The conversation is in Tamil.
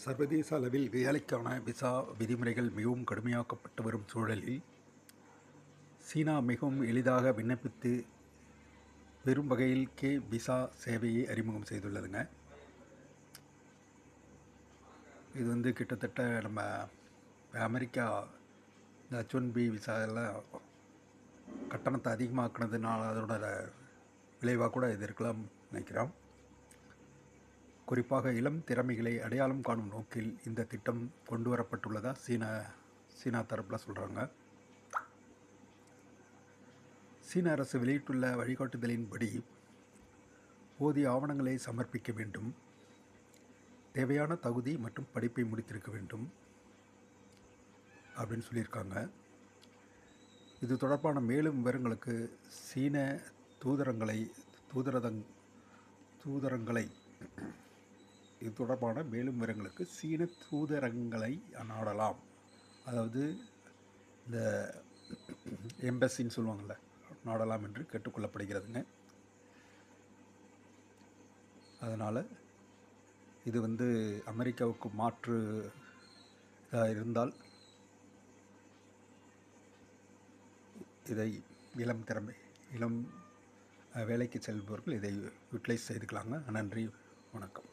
சர்வதேச அளவில் வேலைக்கான விசா விதிமுறைகள் மிகவும் கடுமையாக்கப்பட்டு வரும் சூழலில் சீனா மிகவும் எளிதாக விண்ணப்பித்து பெரும் வகையில் விசா சேவையை அறிமுகம் செய்துள்ளதுங்க. இது கிட்டத்தட்ட நம்ம அமெரிக்கா இந்த H1B விசா எல்லாம் கட்டணத்தை அதிகமாக்குனதுனால அதோட விளைவாக கூட இது இருக்கலாம் நினைக்கிறோம். குறிப்பாக இளம் திறமைகளை அடையாளம் காணும் நோக்கில் இந்த திட்டம் கொண்டு வரப்பட்டுள்ளதாக சீனா தரப்பில் சொல்கிறாங்க. சீன அரசு வெளியிட்டுள்ள வழிகாட்டுதலின்படி போதிய ஆவணங்களை சமர்ப்பிக்க வேண்டும், தேவையான தகுதி மற்றும் படிப்பை முடித்திருக்க வேண்டும் அப்படின்னு சொல்லியிருக்காங்க. இது தொடர்பான மேலும் விவரங்களுக்கு சீன தூதரங்களை இது தொடர்பான மேலும் விவரங்களுக்கு சீன தூதரங்களை நாடலாம். அதாவது இந்த எம்பசின்னு சொல்லுவாங்கள்ல, நாடலாம் என்று கேட்டுக்கொள்ளப்படுகிறதுங்க. அதனால் இது அமெரிக்காவுக்கு மாற்று இதாக இருந்தால் இதை இளம் வேலைக்கு செல்பவர்கள் இதை யூட்டிலைஸ் செய்துக்கலாங்க. நன்றி, வணக்கம்.